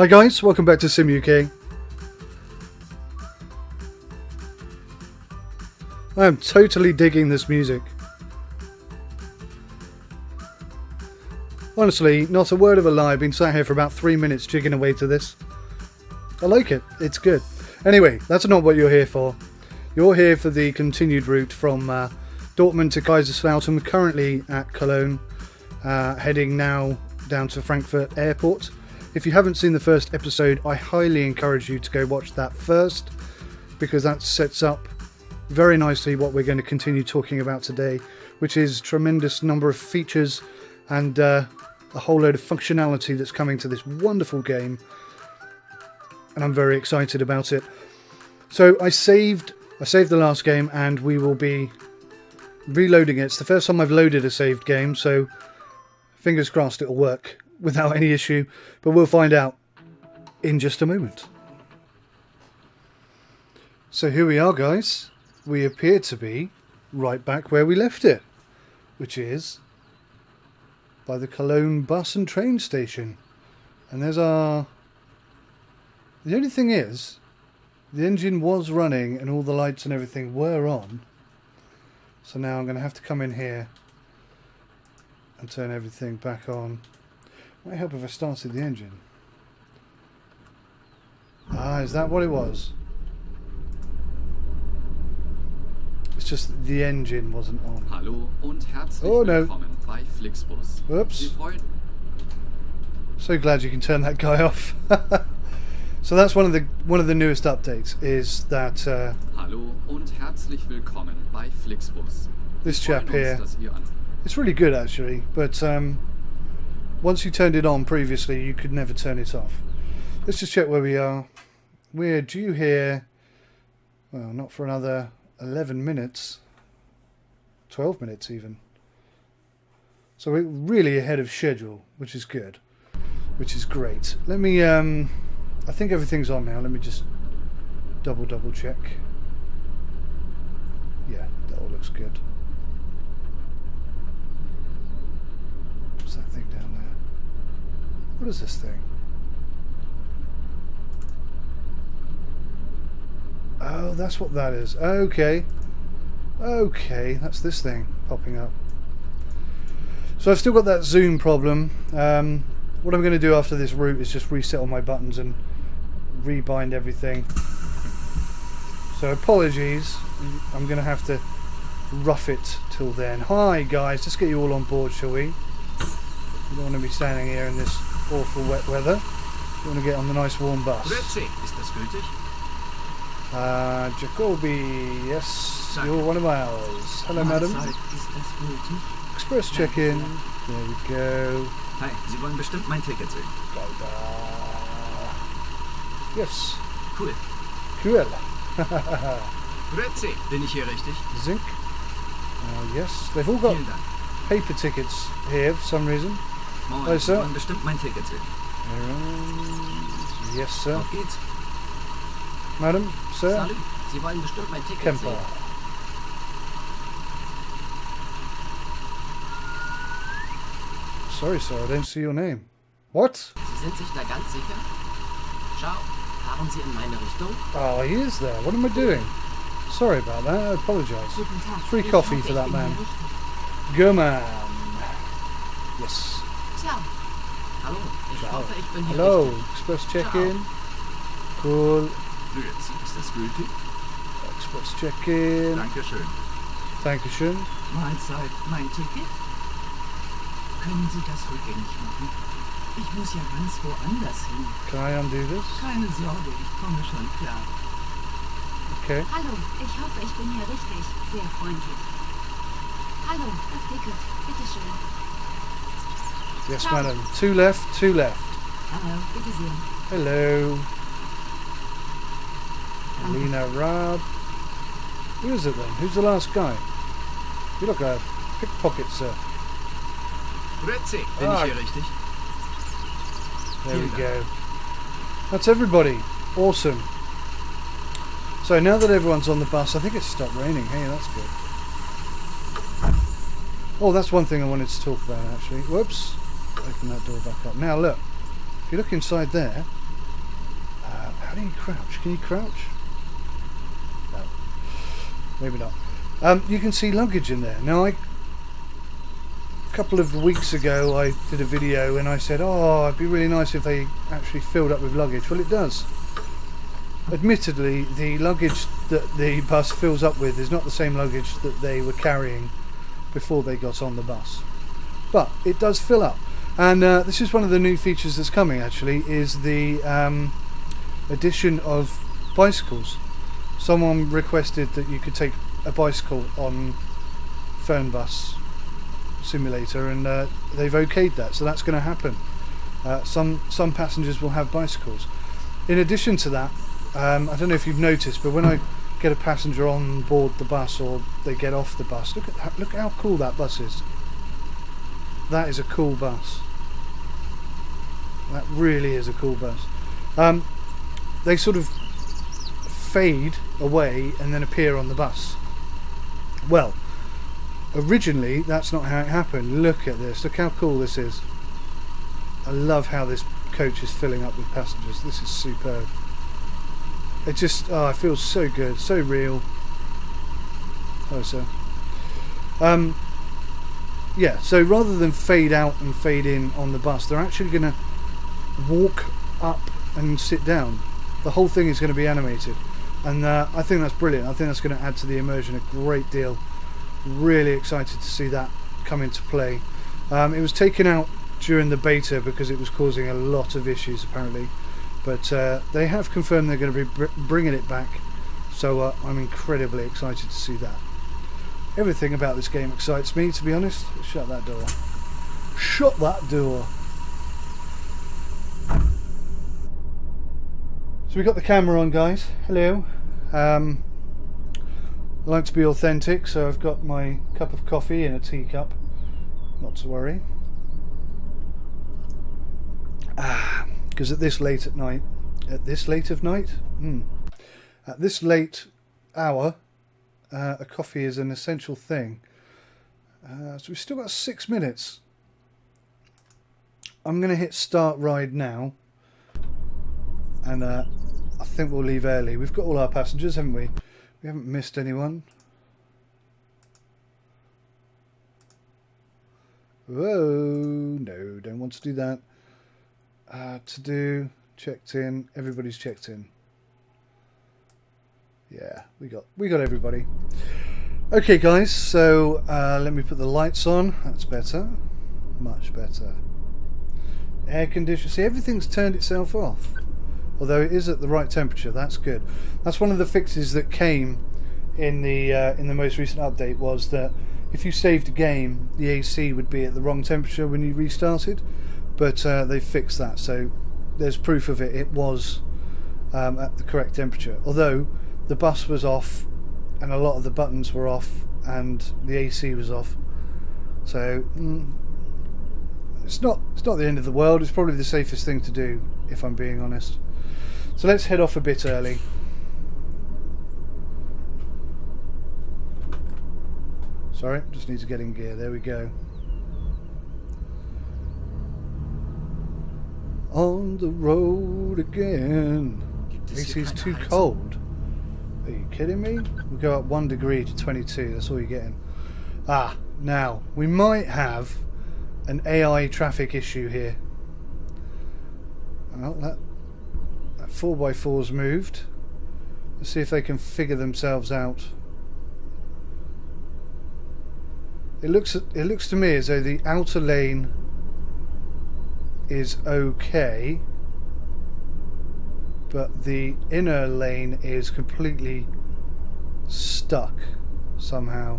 Hi guys, welcome back to Sim UK. I am totally digging this music. Honestly, not a word of a lie, I've been sat here for about 3 minutes jigging away to this. I like it, it's good. Anyway, that's not what you're here for. You're here for the continued route from Dortmund to Kaiserslautern. We're currently at Cologne, heading now down to Frankfurt airport. If you haven't seen the first episode, I highly encourage you to go watch that first, because that sets up very nicely what we're going to continue talking about today, which is tremendous number of features and a whole load of functionality that's coming to this wonderful game, and I'm very excited about it. So I saved the last game, and we will be reloading it. It's the first time I've loaded a saved game, so fingers crossed it'll work without any issue, but we'll find out in just a moment. So here we are, guys. We appear to be right back where we left it, which is by the Cologne bus and train station. And there's our... The only thing is, the engine was running and all the lights and everything were on. So now I'm going to have to come in here and turn everything back on. Might help if I started the engine. Ah, is that what it was? It's just the engine wasn't on. Hallo und herzlich willkommen bei FlixBus. Oops. So glad you can turn that guy off. So that's one of the newest updates, is that Hallo und herzlich willkommen bei FlixBus. This chap here. It's really good actually, but once you turned it on previously, you could never turn it off. Let's just check where we are. We're due here, well, not for another 11 minutes. 12 minutes even. So we're really ahead of schedule, which is good. Which is great. Let me, I think everything's on now. Let me just double check. Yeah, that all looks good. What's that thing down there? What is this thing? Oh, that's what that is. Okay. Okay, that's this thing popping up. So I've still got that zoom problem. What I'm going to do after this route is just reset all my buttons and rebind everything. So apologies. I'm going to have to rough it till then. Hi guys, let's get you all on board, shall we? You don't want to be standing here in this awful wet weather. You want to get on the nice warm bus. Ist das gültig? Jacoby, yes, you're one of ours. Hello, madam. Express check-in. There we go. Hi, Sie wollen bestimmt mein Ticket sehen. Yes. Cool. Cool. Grüezi, bin ich hier richtig? Zinc. Yes, they've all got paper tickets here for some reason. Moin, Hello, Sie sir. wollen bestimmt mein Ticket sehen. Yes, sir. Auf geht's. Madam, sir. Salut, Sie wollen bestimmt mein Ticket Kemper. sehen. Sorry, sir, I don't see your name. What? Sie sind sich da ganz sicher? Ciao, fahren Sie in meine Richtung? Oh, he is there. What am I doing? Sorry about that. I apologise. Free coffee for that man. German. Yes. Ciao. Hallo, ich hoffe, ich bin hier Hello. richtig. Express check-in. Cool. Grüezi, ist das gültig? Express check-in. Dankeschön. Dankeschön. Mahlzeit, mein Ticket? Können Sie das rückgängig machen? Ich muss ja ganz woanders hin. Can I undo this? Keine Sorge, ich komme schon klar. Okay. Hallo, ich hoffe, ich bin hier richtig. Sehr freundlich. Hallo, das Ticket. Bitteschön. Yes, Ciao. madam. Two left, two left. Hallo, bitte sehr. Hello. Alina Raab. Who is it then? Who's the last guy? You look like a pickpocket, sir. Grüezi, bin ich hier richtig? There we go. That's everybody. Awesome. So now that everyone's on the bus, I think it's stopped raining. Hey, that's good. Oh, that's one thing I wanted to talk about actually. Whoops. Open that door back up. Now look, if you look inside there, How do you crouch? Can you crouch? No. Maybe not. You can see luggage in there. Now, a couple of weeks ago I did a video and I said, oh, it'd be really nice if they actually filled up with luggage. Well, it does. Admittedly, the luggage that the bus fills up with is not the same luggage that they were carrying before they got on the bus. But it does fill up. And this is one of the new features that's coming, actually, is the addition of bicycles. Someone requested that you could take a bicycle on Fernbus Simulator, and they've okayed that, so that's going to happen. Some passengers will have bicycles. In addition to that, I don't know if you've noticed, but when I get a passenger on board the bus or they get off the bus, look at how cool that bus is. That is a cool bus. That really is a cool bus. They sort of fade away and then appear on the bus. Well, originally that's not how it happened. Look at this. Look how cool this is. I love how this coach is filling up with passengers. This is superb. It just, it feels so good, so real. Oh, sir. Yeah, so rather than fade out and fade in on the bus, they're actually going to walk up and sit down. The whole thing is going to be animated, and I think that's brilliant. I think that's going to add to the immersion a great deal. Really excited to see that come into play. It was taken out during the beta because it was causing a lot of issues apparently, but they have confirmed they're going to be bringing it back, so I'm incredibly excited to see that. Everything about this game excites me, to be honest. Shut that door. Shut that door. So we got the camera on, guys. Hello. I like to be authentic, so I've got my cup of coffee in a teacup. Not to worry. Because at this late hour, a coffee is an essential thing. So we've still got 6 minutes. I'm going to hit start ride now, and I think we'll leave early. We've got all our passengers, haven't we? We haven't missed anyone. Whoa, no, don't want to do that. Checked in. Everybody's checked in. Yeah, we got everybody. Okay, guys. So let me put the lights on. That's better, much better. Air conditioner. See, everything's turned itself off. Although it is at the right temperature, that's good. That's one of the fixes that came in the most recent update, was that if you saved a game, the AC would be at the wrong temperature when you restarted. But they fixed that, so there's proof of it. It was at the correct temperature. Although the bus was off, and a lot of the buttons were off, and the AC was off. So it's not the end of the world. It's probably the safest thing to do, if I'm being honest. So let's head off a bit early. Sorry, just need to get in gear. There we go. On the road again. AC's too cold. Are you kidding me? We'll go up 1 degree to 22. That's all you're getting. Now we might have an AI traffic issue here. Well, that 4x4's moved. Let's see if they can figure themselves out. It looks to me as though the outer lane is okay, but the inner lane is completely stuck somehow.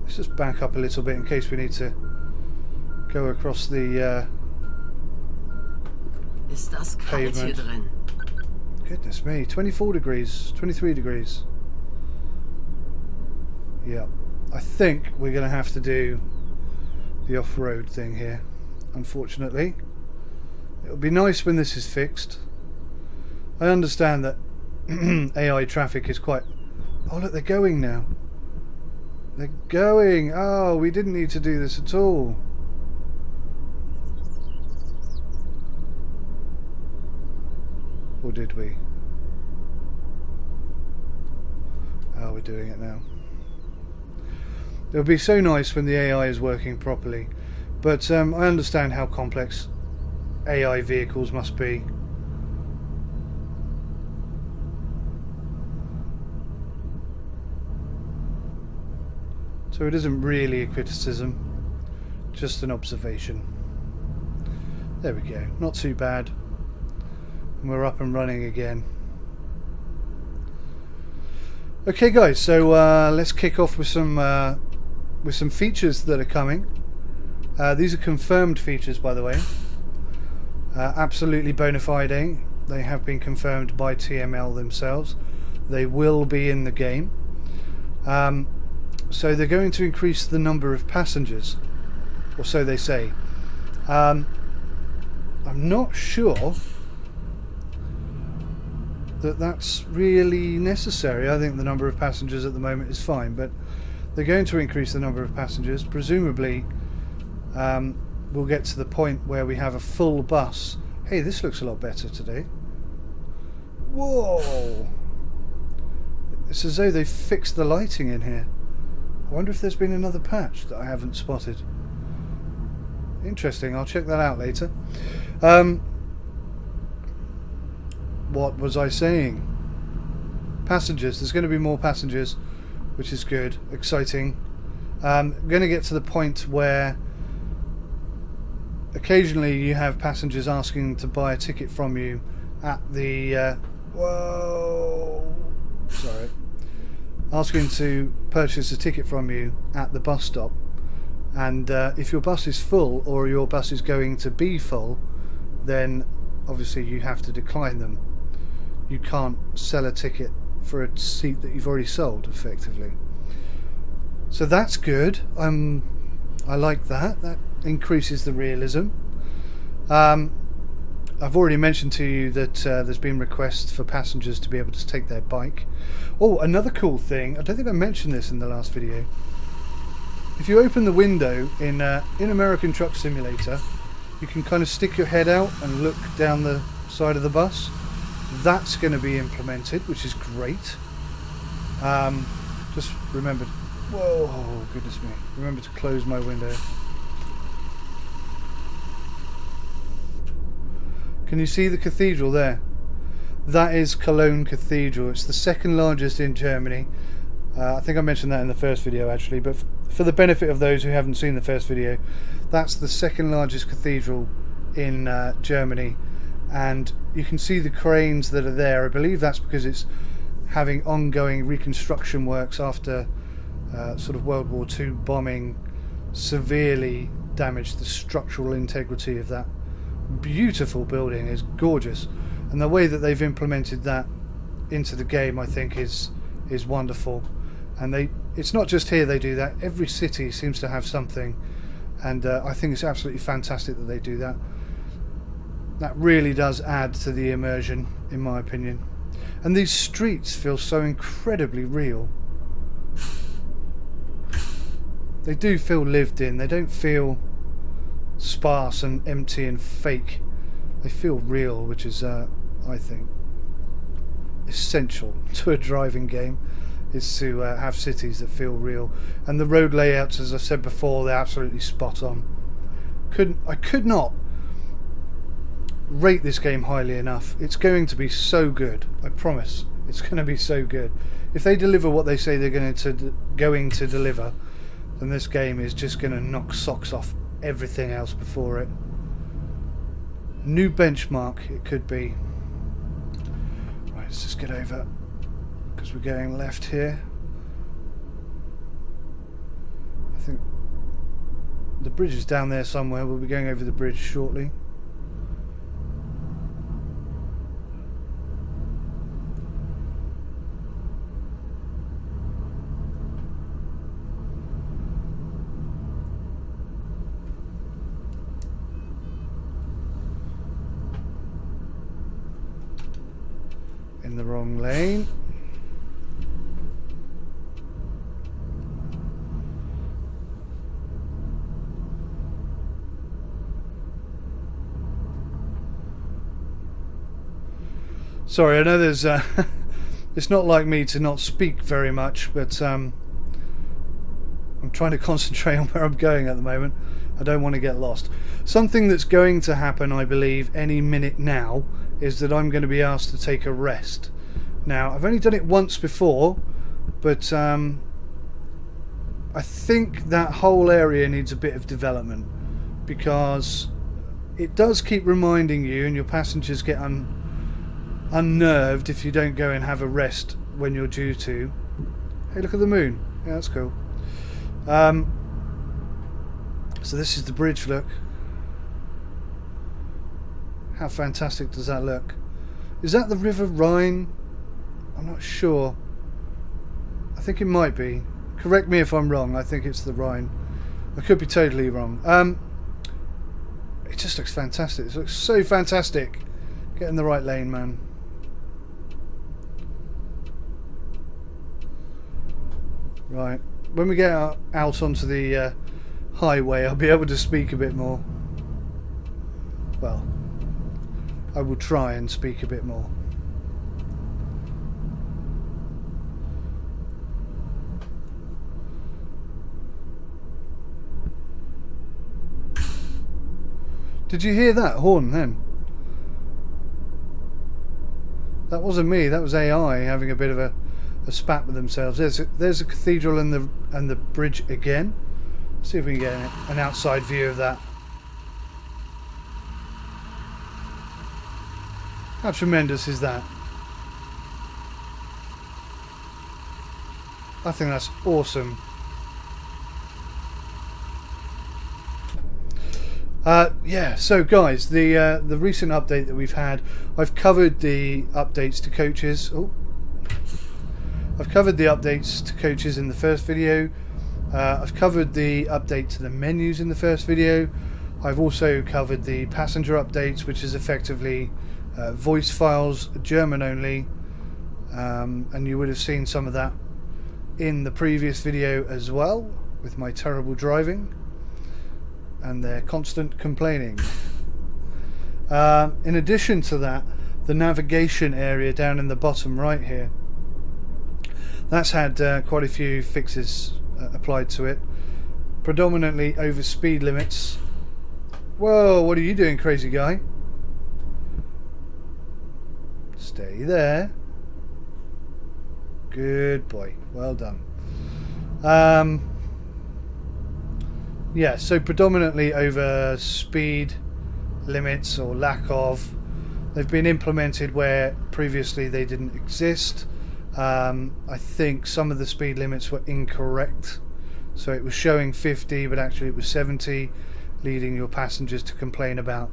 Let's just back up a little bit in case we need to go across the pavement. Goodness me, 24 degrees, 23 degrees. Yeah, I think we're going to have to do the off-road thing here, unfortunately. It'll be nice when this is fixed. I understand that AI traffic is quite... Oh look, they're going now. They're going. Oh, we didn't need to do this at all. Or did we? Oh, we're doing it now. It would be so nice when the AI is working properly, but I understand how complex AI vehicles must be. So it isn't really a criticism, just an observation. There we go, not too bad. And we're up and running again. Okay guys, so let's kick off with some features that are coming. These are confirmed features, by the way. Absolutely bona fide. They have been confirmed by TML themselves. They will be in the game. So they're going to increase the number of passengers, or so they say. I'm not sure that that's really necessary. I think the number of passengers at the moment is fine, but they're going to increase the number of passengers. Presumably we'll get to the point where we have a full bus. Hey, this looks a lot better today. Whoa! It's as though they've fixed the lighting in here. I wonder if there's been another patch that I haven't spotted. Interesting, I'll check that out later. What was I saying? Passengers. There's going to be more passengers, which is good, exciting. I'm going to get to the point where occasionally you have passengers asking to buy a ticket from you at the asking to purchase a ticket from you at the bus stop, and if your bus is full or your bus is going to be full, then obviously you have to decline them. You can't sell a ticket for a seat that you've already sold, effectively. So that's good. I like that. That increases the realism. I've already mentioned to you that there's been requests for passengers to be able to take their bike. Oh, another cool thing. I don't think I mentioned this in the last video. If you open the window in American Truck Simulator, you can kind of stick your head out and look down the side of the bus. That's going to be implemented, which is great. Just remember, whoa, goodness me, remember to close my window. Can you see the cathedral there? That is Cologne Cathedral. It's the second largest in Germany. I think I mentioned that in the first video actually, but for the benefit of those who haven't seen the first video, that's the second largest cathedral in Germany. And you can see the cranes that are there. I believe that's because it's having ongoing reconstruction works after sort of World War II bombing severely damaged the structural integrity of that beautiful building. Is gorgeous, and the way that they've implemented that into the game, I think, is wonderful. And it's not just here they do that. Every city seems to have something, and I think it's absolutely fantastic that they do that. That really does add to the immersion, in my opinion. And these streets feel so incredibly real. They do feel lived in. They don't feel sparse and empty and fake. They feel real, which is, I think, essential to a driving game, is to have cities that feel real. And the road layouts, as I said before, they're absolutely spot on. I could not rate this game highly enough. It's going to be so good. I promise. It's going to be so good. If they deliver what they say they're going to deliver, then this game is just going to knock socks off everything else before it. New benchmark it could be. Right, let's just get over, because we're going left here. I think the bridge is down there somewhere. We'll be going over the bridge shortly. In the wrong lane. Sorry, I know there's it's not like me to not speak very much, but I'm trying to concentrate on where I'm going at the moment. I don't want to get lost. Something that's going to happen, I believe, any minute now is that I'm going to be asked to take a rest. Now, I've only done it once before, but I think that whole area needs a bit of development, because it does keep reminding you, and your passengers get unnerved if you don't go and have a rest when you're due to. Hey, look at the moon. Yeah, that's cool. So this is the bridge, look. How fantastic does that look? Is that the River Rhine? I'm not sure. I think it might be. Correct me if I'm wrong. I think it's the Rhine. I could be totally wrong. It just looks fantastic. It looks so fantastic. Get in the right lane, man. Right. When we get out onto the highway, I'll be able to speak a bit more. Well, I will try and speak a bit more. Did you hear that horn then? That wasn't me, that was AI having a bit of a spat with themselves. There's a cathedral and the bridge again. Let's see if we can get an outside view of that. How tremendous is that? I think that's awesome. Yeah, so guys, the recent update that we've had, I've covered the updates to coaches. I've covered the updates to coaches in the first video. I've covered the update to the menus in the first video. I've also covered the passenger updates, which is effectively voice files, German only, and you would have seen some of that in the previous video as well, with my terrible driving and their constant complaining. In addition to that, the navigation area down in the bottom right here, that's had quite a few fixes applied to it, predominantly over speed limits. Whoa, what are you doing, crazy guy? Stay there. Good boy, well done. Yeah, so predominantly over speed limits or lack of. They've been implemented where previously they didn't exist. I think some of the speed limits were incorrect, so it was showing 50 but actually it was 70, leading your passengers to complain about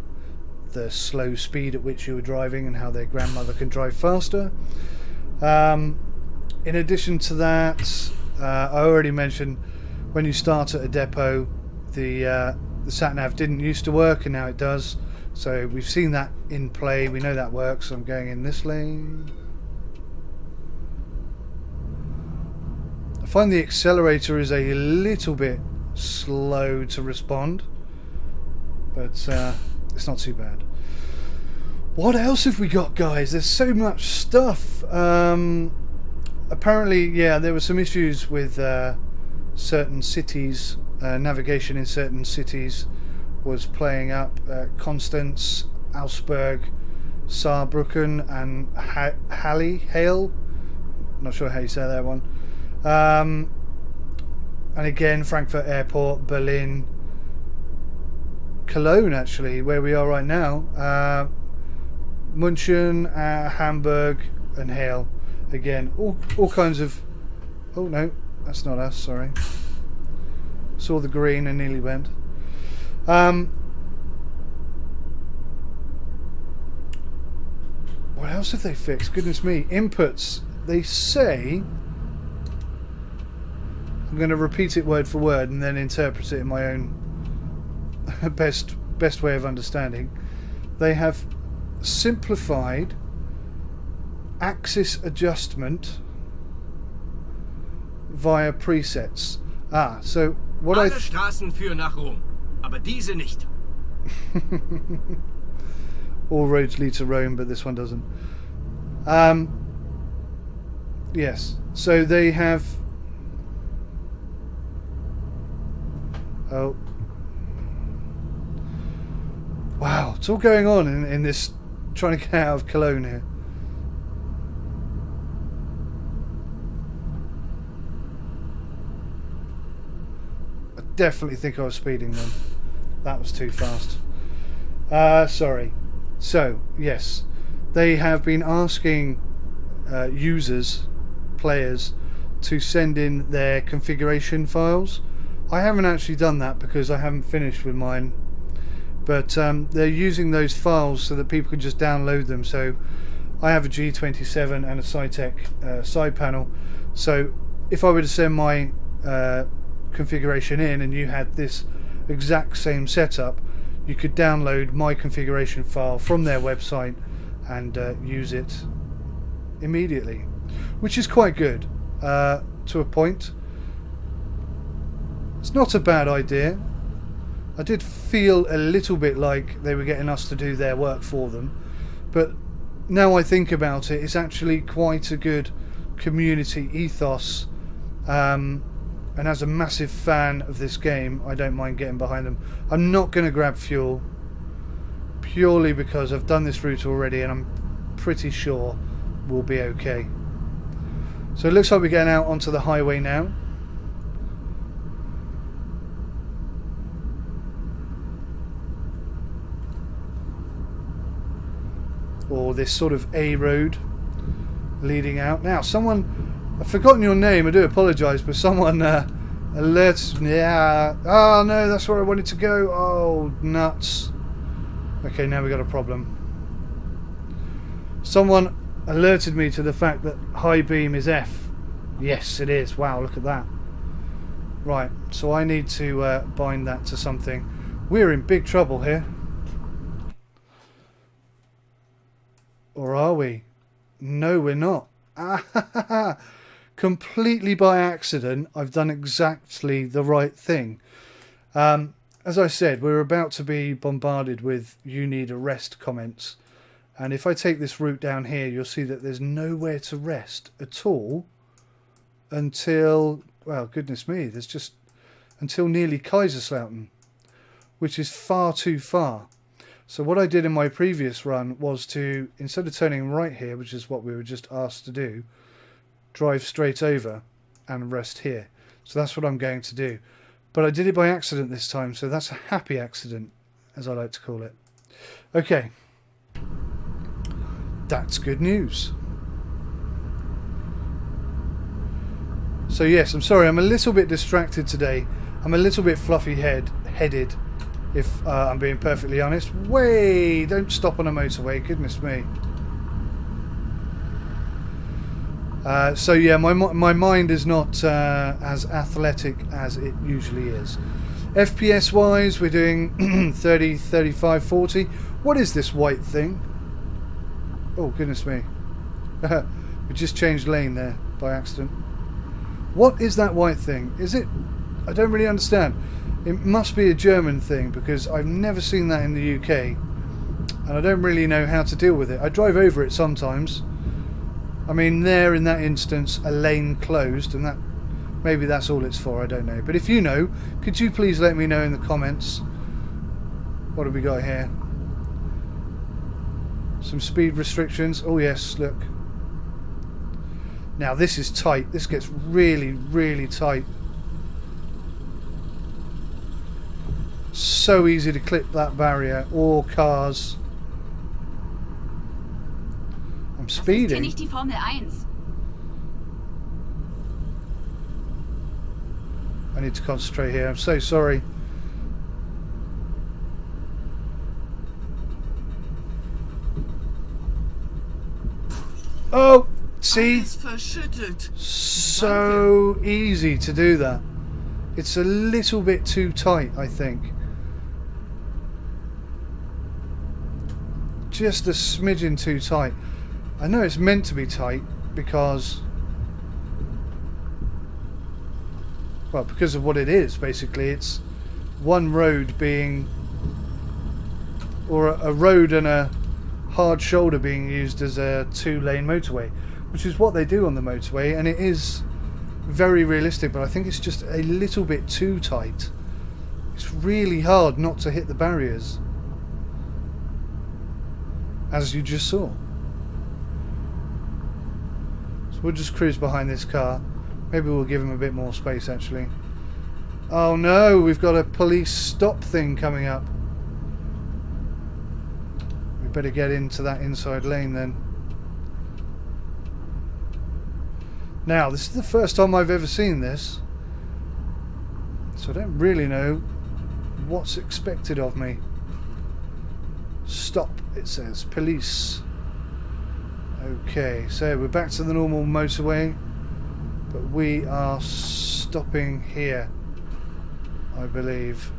the slow speed at which you were driving and how their grandmother can drive faster. In addition to that, I already mentioned when you start at a depot, the sat-nav didn't used to work and now it does, so we've seen that in play. We know that works. So I'm going in this lane. I find the accelerator is a little bit slow to respond, but it's not too bad. What else have we got, guys? There's so much stuff. Apparently, yeah, there were some issues with certain cities. Navigation in certain cities was playing up. Constance, Augsburg, Saarbrücken and Halle. Not sure how you say that one. And again, Frankfurt Airport, Berlin, Cologne, actually, where we are right now. München, Hamburg and Halle. Again, all kinds of... Oh no, that's not us, sorry. Saw the green and nearly went. What else have they fixed? Goodness me. Inputs. They say... I'm going to repeat it word for word and then interpret it in my own best way of understanding. They have simplified axis adjustment via presets. So what Alle Straßen führen nach Rom, aber diese nicht. All roads lead to Rome, but this one doesn't. Yes, so they have... Oh. Wow, it's all going on in this, trying to get out of Cologne here. I definitely think I was speeding then. That was too fast. Sorry. So, yes, they have been asking users, players, to send in their configuration files. I haven't actually done that because I haven't finished with mine, but they're using those files so that people can just download them. So I have a G27 and a Cytec side panel, so if I were to send my configuration in and you had this exact same setup, you could download my configuration file from their website and use it immediately, which is quite good to a point. It's not a bad idea. I did feel a little bit like they were getting us to do their work for them, but now I think about it, it's actually quite a good community ethos, and as a massive fan of this game, I don't mind getting behind them. I'm not going to grab fuel, purely because I've done this route already and I'm pretty sure we'll be okay. So it looks like we're getting out onto the highway now. Or this sort of A road leading out. Now, someone, I've forgotten your name, I do apologise, but someone alerts me. Yeah, oh no, that's where I wanted to go. Oh, nuts. Okay, now we got a problem. Someone alerted me to the fact that high beam is F. Yes, it is. Wow, look at that. Right, so I need to bind that to something. We're in big trouble here. Or are we? No, we're not. Completely by accident, I've done exactly the right thing. As I said, we're about to be bombarded with "you need a rest" comments. And if I take this route down here, you'll see that there's nowhere to rest at all until, well, goodness me, there's just until nearly Kaiserslautern, which is far too far. So what I did in my previous run was to, instead of turning right here, which is what we were just asked to do, drive straight over and rest here. So that's what I'm going to do. But I did it by accident this time, so that's a happy accident, as I like to call it. Okay. That's good news. So yes, I'm sorry, I'm a little bit distracted today. I'm a little bit fluffy-headed. If I'm being perfectly honest. Way! Don't stop on a motorway, goodness me. So yeah, my mind is not as athletic as it usually is. FPS wise, we're doing 30, 35, 40. What is this white thing? Oh, goodness me. We just changed lane there by accident. What is that white thing? Is it... I don't really understand. It must be a German thing because I've never seen that in the UK and I don't really know how to deal with it. I drive over it sometimes. I mean, there in that instance, a lane closed, and that maybe that's all it's for, I don't know. But if you know, could you please let me know in the comments? What have we got here? Some speed restrictions. Oh yes, look. Now this is tight. This gets really, really tight. So easy to clip that barrier, or cars. I'm speeding. Das ist hier nicht die Formel 1. I need to concentrate here. I'm so sorry. Oh, see? So easy to do that. It's a little bit too tight, I think. Just a smidgen too tight. I know it's meant to be tight because, well, because of what it is, basically. It's one road being, or a road and a hard shoulder being used as a 2-lane motorway, which is what they do on the motorway, and it is very realistic, but I think it's just a little bit too tight. It's really hard not to hit the barriers, as you just saw. So we'll just cruise behind this car. Maybe we'll give him a bit more space actually. Oh no, we've got a police stop thing coming up. We better get into that inside lane then. Now, this is the first time I've ever seen this, so I don't really know what's expected of me. Stop, it says. Police. Okay, so we're back to the normal motorway, but we are stopping here, I believe.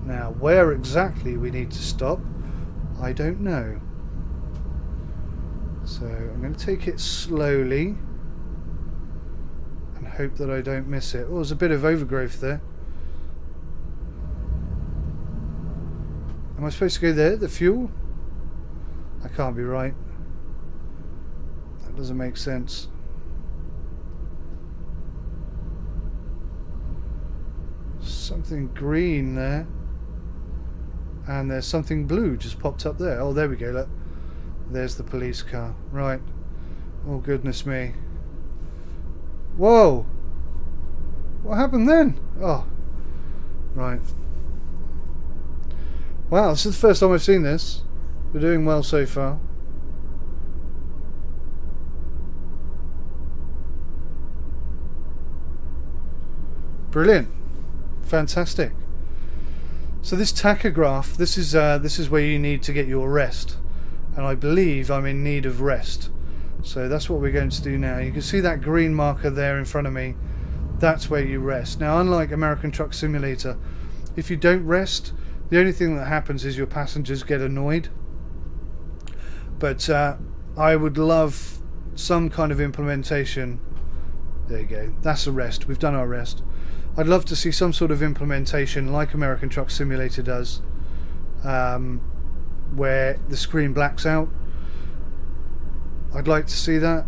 Now, where exactly we need to stop, I don't know. So I'm going to take it slowly and hope that I don't miss it. Oh, there's a bit of overgrowth there. Am I supposed to go there? The fuel? I can't be right. That doesn't make sense. Something green there. And there's something blue just popped up there. Oh, there we go, look. There's the police car. Right. Oh, goodness me. Whoa! What happened then? Oh. Right. Wow, this is the first time I've seen this. We're doing well so far. Brilliant. Fantastic. So this tachograph, this is where you need to get your rest, and I believe I'm in need of rest. So that's what we're going to do now. You can see that green marker there in front of me. That's where you rest. Now, unlike American Truck Simulator, if you don't rest, the only thing that happens is your passengers get annoyed. But I would love some kind of implementation. There you go. That's a rest. We've done our rest. I'd love to see some sort of implementation like American Truck Simulator does, where the screen blacks out. I'd like to see that.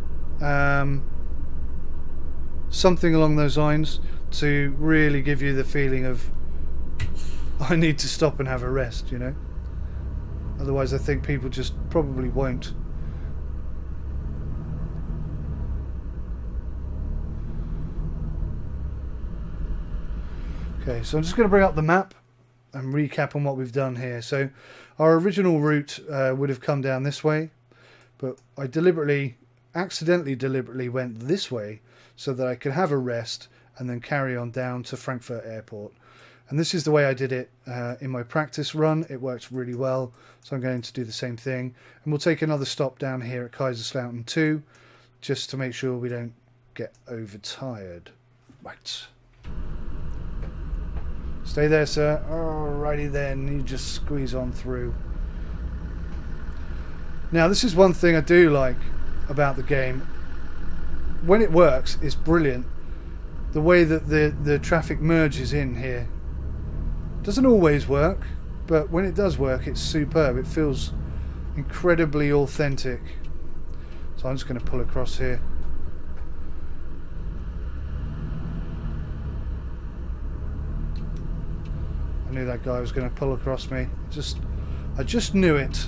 Something along those lines to really give you the feeling of, I need to stop and have a rest, you know. Otherwise I think people just probably won't. Okay, so I'm just going to bring up the map and recap on what we've done here. So our original route would have come down this way, but I accidentally deliberately went this way so that I could have a rest and then carry on down to Frankfurt Airport. And this is the way I did it in my practice run. It worked really well, so I'm going to do the same thing. And we'll take another stop down here at Kaiserslautern too, just to make sure we don't get overtired. Right. Stay there, sir. Alrighty then, you just squeeze on through. Now, this is one thing I do like about the game. When it works, it's brilliant. The way that the traffic merges in here. Doesn't always work, but when it does work, it's superb. It feels incredibly authentic. So I'm just going to pull across here. I knew that guy was going to pull across me. I just knew it.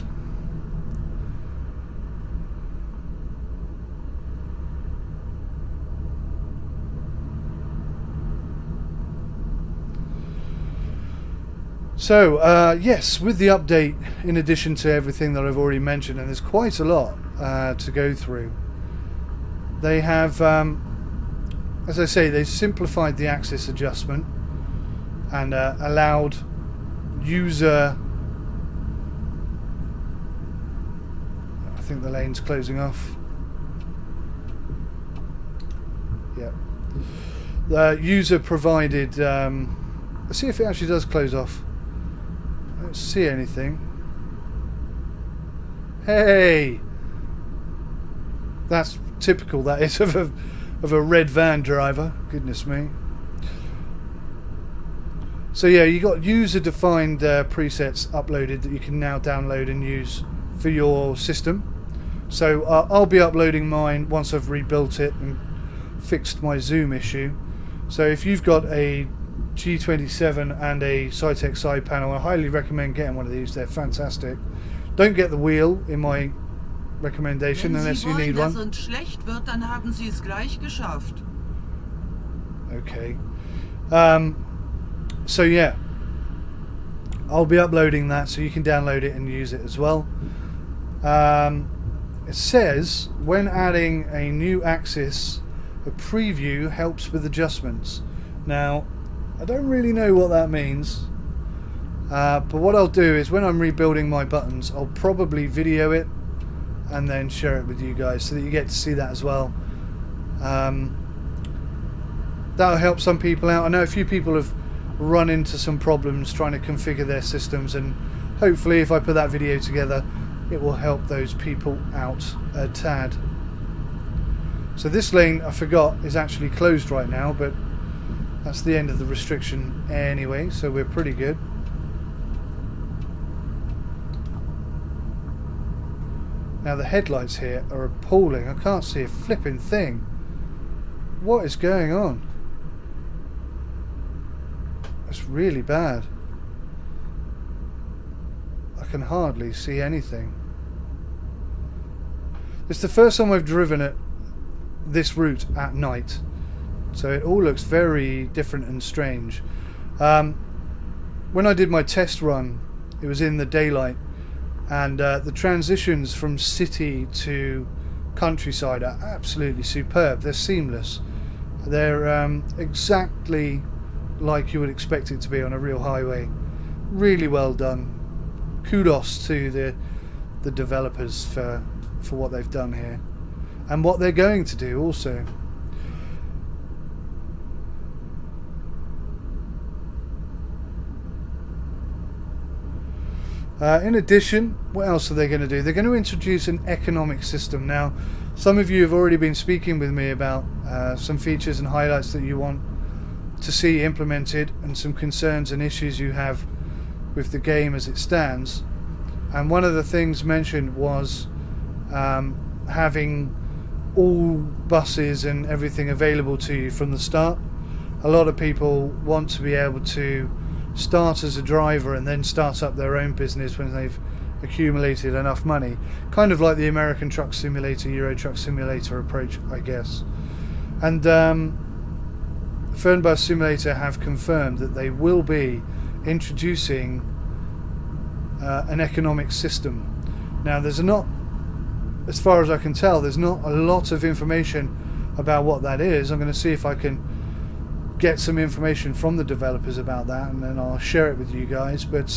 So, yes, with the update, in addition to everything that I've already mentioned, and there's quite a lot to go through, they have, as I say, they simplified the axis adjustment and allowed user... I think the lane's closing off. Yeah. The user provided... let's see if it actually does close off. I don't see anything. Hey! That's typical, that is, of a red van driver. Goodness me. So yeah, you got user-defined presets uploaded that you can now download and use for your system. So I'll be uploading mine once I've rebuilt it and fixed my zoom issue. So if you've got a G27 and a Cytec side panel, I highly recommend getting one of these. They're fantastic. Don't get the wheel in my recommendation unless you need one. Wenn Sie wollen, dass uns schlecht wird, dann haben Sie es gleich geschafft. Okay. So yeah, I'll be uploading that so you can download it and use it as well. It says when adding a new axis, a preview helps with adjustments. Now, I don't really know what that means, but what I'll do is when I'm rebuilding my buttons, I'll probably video it and then share it with you guys so that you get to see that as well. That'll help some people out. I know a few people have run into some problems trying to configure their systems, and hopefully if I put that video together it will help those people out a tad. So this lane, I forgot, is actually closed right now, but that's the end of the restriction anyway, so we're pretty good. Now the headlights here are appalling. I can't see a flipping thing. What is going on? It's really bad. I can hardly see anything. It's the first time I've driven it this route at night, so it all looks very different and strange. When I did my test run, it was in the daylight, and the transitions from city to countryside are absolutely superb. They're seamless. They're exactly like you would expect it to be on a real highway. Really well done. Kudos to the developers for what they've done here and what they're going to do also. In addition, what else are they going to do? They're going to introduce an economic system. Now, some of you have already been speaking with me about some features and highlights that you want to see implemented and some concerns and issues you have with the game as it stands. And one of the things mentioned was having all buses and everything available to you from the start. A lot of people want to be able to start as a driver and then start up their own business when they've accumulated enough money, kind of like the American Truck Simulator, Euro Truck Simulator approach, I guess. And Fernbus Simulator have confirmed that they will be introducing an economic system. Now there's not, as far as I can tell, there's not a lot of information about what that is. I'm going to see if I can get some information from the developers about that, and then I'll share it with you guys. But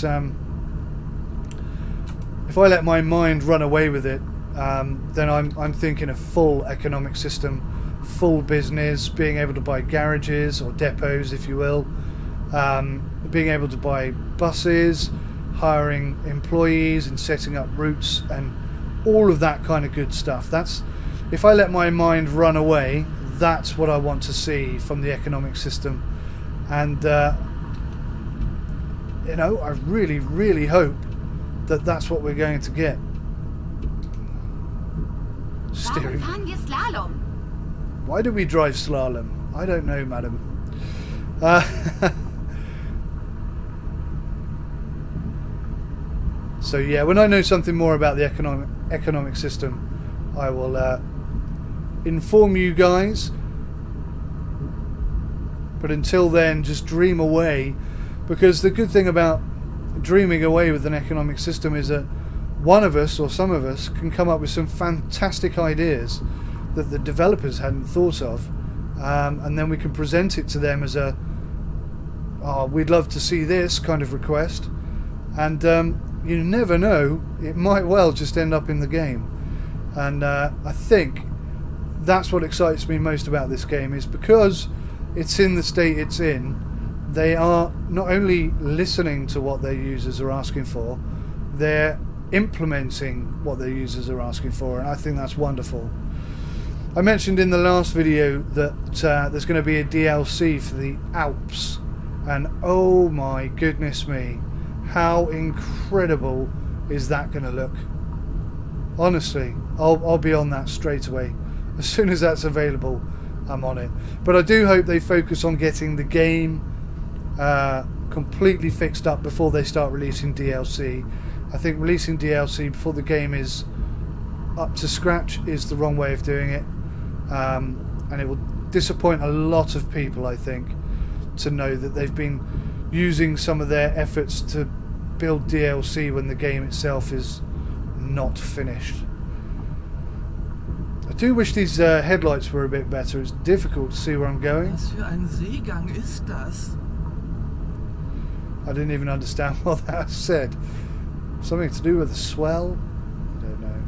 if I let my mind run away with it, then I'm thinking a full economic system, full business, being able to buy garages or depots, if you will, being able to buy buses, hiring employees and setting up routes and all of that kind of good stuff. That's, if I let my mind run away, that's what I want to see from the economic system. And you know, I really, really hope that that's what we're going to get. Steering. Warum fahren wir Slalom? Why do we drive slalom? I don't know, madam. So yeah, when I know something more about the economic system, I will inform you guys. But until then, just dream away, because the good thing about dreaming away with an economic system is that one of us or some of us can come up with some fantastic ideas that the developers hadn't thought of, and then we can present it to them as a, oh, we'd love to see this kind of request, and you never know, it might well just end up in the game. And I think that's what excites me most about this game, is because it's in the state it's in, they are not only listening to what their users are asking for, they're implementing what their users are asking for, and I think that's wonderful. I mentioned in the last video that there's going to be a DLC for the Alps And oh my goodness me, how incredible is that going to look? Honestly, I'll be on that straight away. As soon as that's available, I'm on it. But I do hope they focus on getting the game completely fixed up before they start releasing DLC. I think releasing DLC before the game is up to scratch is the wrong way of doing it. And it will disappoint a lot of people, I think, to know that they've been using some of their efforts to build DLC when the game itself is not finished. I do wish these headlights were a bit better. It's difficult to see where I'm going. Was für ein Seegang ist das? I didn't even understand what that said. Something to do with the swell? I don't know.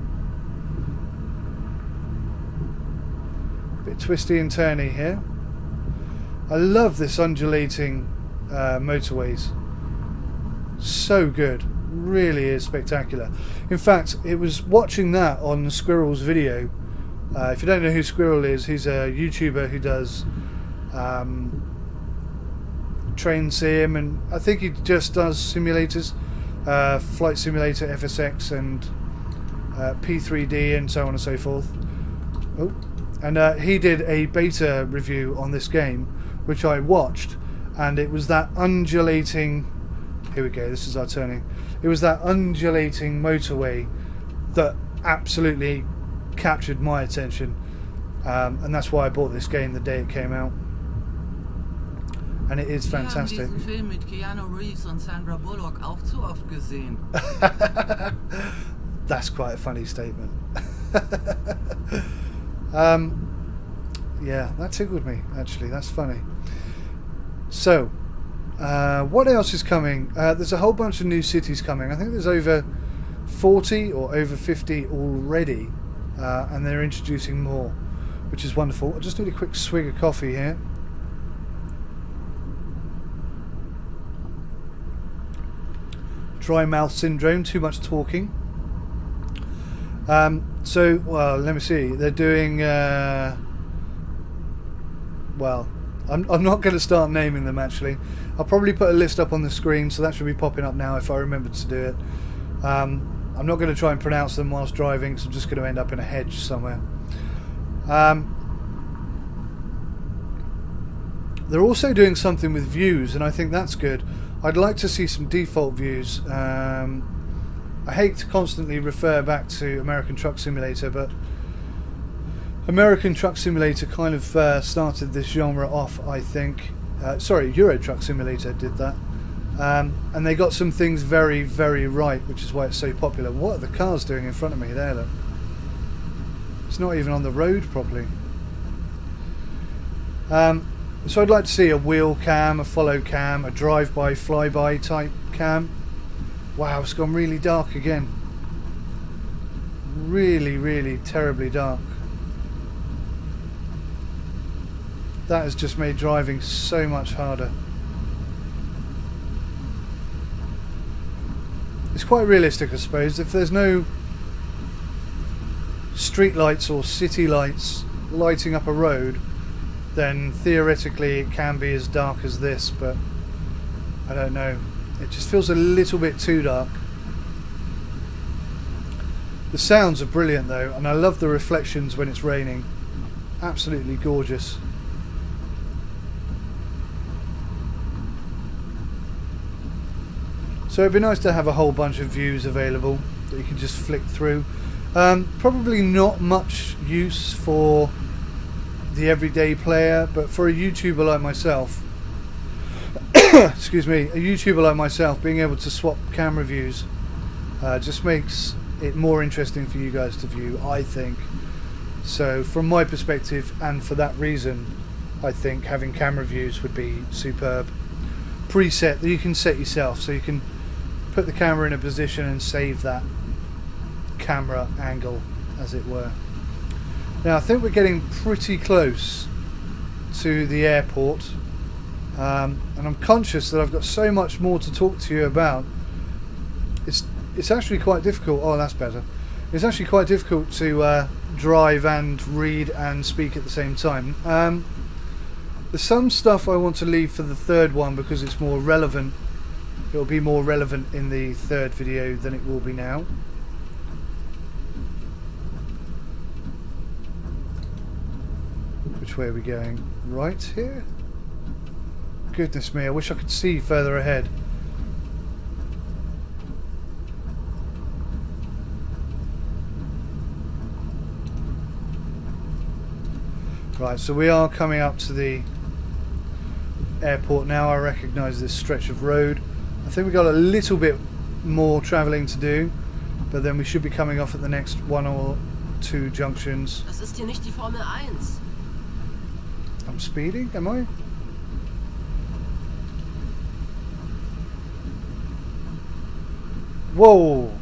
Bit twisty and turny here. I love this undulating motorways. So good. Really is spectacular. In fact, it was watching that on Squirrel's video. If you don't know who Squirrel is, he's a YouTuber who does train sim, and I think he just does simulators, Flight Simulator, FSX, and P3D, and so on and so forth. Oh, and he did a beta review on this game, which I watched, and it was that undulating. Here we go. This is our turning. It was that undulating motorway that absolutely captured my attention, and that's why I bought this game the day it came out. And it is fantastic. Wir haben diesen Film mit Keanu Reeves und Sandra Bullock auch zu oft gesehen. That's quite a funny statement. Yeah, that tickled me, actually. That's funny. So, what else is coming? There's a whole bunch of new cities coming. I think there's over 40 or over 50 already, and they're introducing more, which is wonderful. I just need a quick swig of coffee here. Dry mouth syndrome, too much talking. So, well, let me see. They're doing, well, I'm not going to start naming them, actually. I'll probably put a list up on the screen, so that should be popping up now if I remember to do it. I'm not going to try and pronounce them whilst driving, because I'm just going to end up in a hedge somewhere. They're also doing something with views, and I think that's good. I'd like to see some default views. I hate to constantly refer back to American Truck Simulator, but American Truck Simulator kind of started this genre off, I think. Sorry, Euro Truck Simulator did that. And they got some things very, very right, which is why it's so popular. What are the cars doing in front of me there, look? It's not even on the road properly. So I'd like to see a wheel cam, a follow cam, a drive-by, flyby type cam. Wow, it's gone really dark again. Really, really terribly dark. That has just made driving so much harder. It's quite realistic, I suppose. If there's no street lights or city lights lighting up a road, then theoretically it can be as dark as this, but I don't know. It just feels a little bit too dark. The sounds are brilliant though, and I love the reflections when it's raining. Absolutely gorgeous. So it'd be nice to have a whole bunch of views available that you can just flick through. Probably not much use for the everyday player, but for a YouTuber like myself, excuse me, a YouTuber like myself, being able to swap camera views just makes it more interesting for you guys to view, I think. So from my perspective, and for that reason, I think having camera views would be superb. Preset that you can set yourself, so you can put the camera in a position and save that camera angle, as it were. Now I think we're getting pretty close to the airport, and I'm conscious that I've got so much more to talk to you about. It's actually quite difficult. Oh, that's better. It's actually quite difficult to drive and read and speak at the same time. There's some stuff I want to leave for the third one because it's more relevant. It'll be more relevant in the third video than it will be now. Which way are we going? Right here? Goodness me, I wish I could see further ahead. Right, so we are coming up to the airport now. I recognise this stretch of road. I think we've got a little bit more travelling to do, but then we should be coming off at the next 1 or 2 junctions. Das ist hier nicht die Formel 1. I'm speeding, am I? Whoa!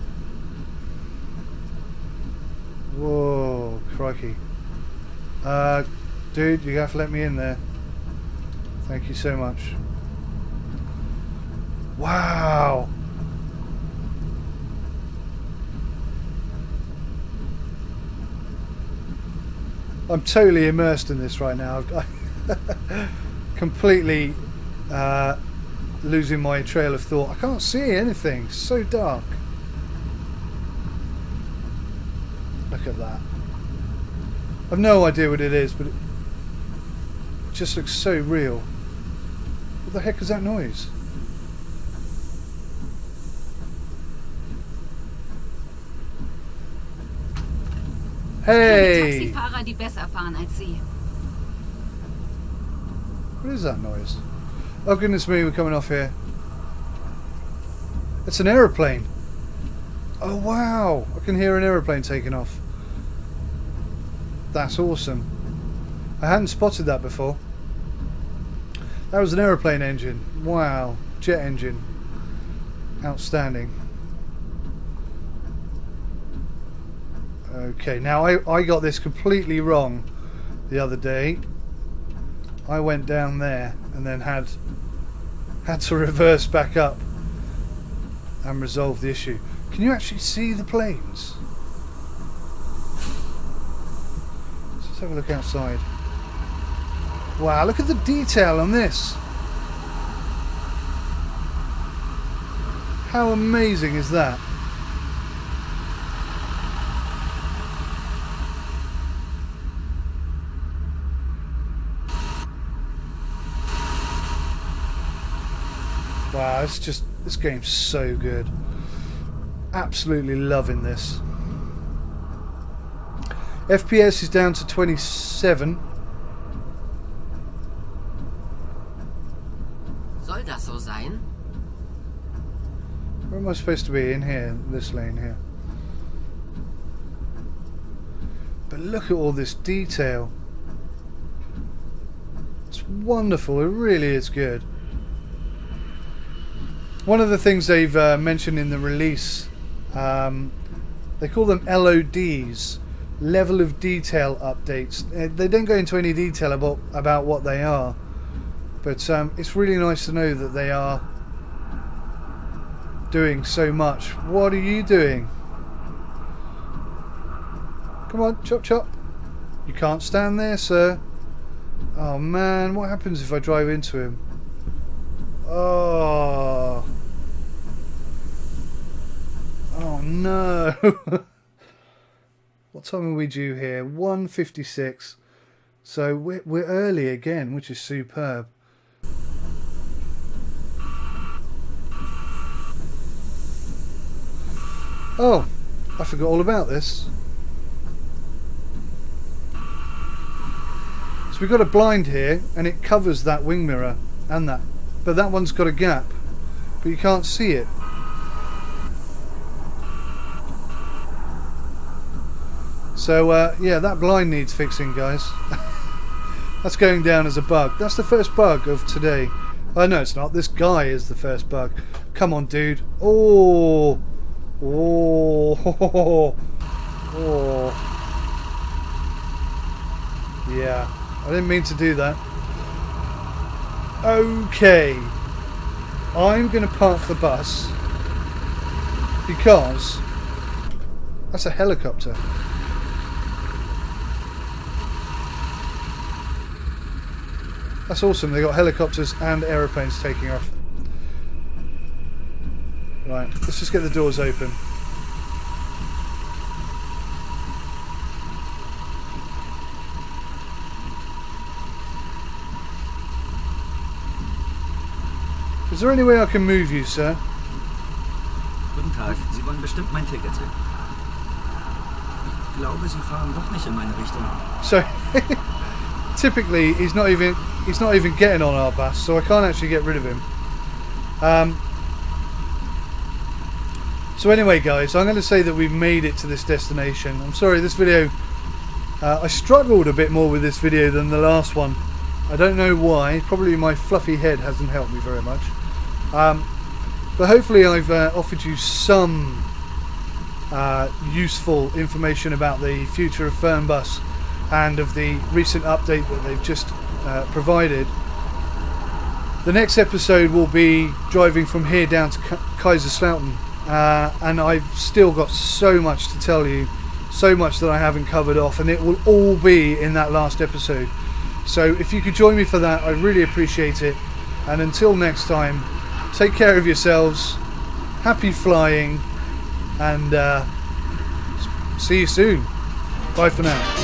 Whoa, crikey. Dude, you have to let me in there. Thank you so much. Wow! I'm totally immersed in this right now. Completely losing my trail of thought. I can't see anything. It's so dark. Look at that. I've no idea what it is, but it just looks so real. What the heck is that noise? Hey! Taxifahrer, die besser fahren als Sie. What is that noise? Oh goodness me, we're coming off here. It's an aeroplane. Oh wow! I can hear an aeroplane taking off. That's awesome. I hadn't spotted that before. That was an aeroplane engine. Wow. Jet engine. Outstanding. Okay, now I got this completely wrong the other day. I went down there and then had to reverse back up and resolve the issue. Can you actually see the planes? Let's have a look outside. Wow, look at the detail on this. How amazing is that? Wow, it's just, this game's so good. Absolutely loving this. FPS is down to 27. Soll das so sein? Where am I supposed to be? In here, this lane here. But look at all this detail. It's wonderful, it really is good. One of the things they've mentioned in the release, they call them LODs, level of detail updates. They don't go into any detail about what they are, but it's really nice to know that they are doing so much. What are you doing? Come on, chop chop. You can't stand there, sir. Oh man, what happens if I drive into him? Oh. Oh no. What time are we due here? 1:56. So we're early again, which is superb. Oh, I forgot all about this. So we've got a blind here and it covers that wing mirror and that. But that one's got a gap, but you can't see it. So yeah, that blind needs fixing, guys. That's going down as a bug. That's the first bug of today. Oh no, it's not. This guy is the first bug. Come on, dude. Oh, oh, oh. Yeah, I didn't mean to do that. Okay, I'm going to park the bus because that's a helicopter. That's awesome. They got helicopters and aeroplanes taking off. Right, let's just get the doors open. Is there any way I can move you, sir? Guten Tag, Sie wollen bestimmt mein Ticket. Ich glaube, Sie fahren doch nicht in meine Richtung. So, typically he's not even getting on our bus, so I can't actually get rid of him. So anyway, guys, I'm going to say that we've made it to this destination. I'm sorry, this video, I struggled a bit more with this video than the last one. I don't know why. Probably my fluffy head hasn't helped me very much. But hopefully I've offered you some useful information about the future of Fernbus and of the recent update that they've just provided. The next episode will be driving from here down to Kaiserslautern, and I've still got so much to tell you, so much that I haven't covered off, and it will all be in that last episode. So if you could join me for that, I'd really appreciate it. And until next time, take care of yourselves, happy flying, and see you soon. Bye for now.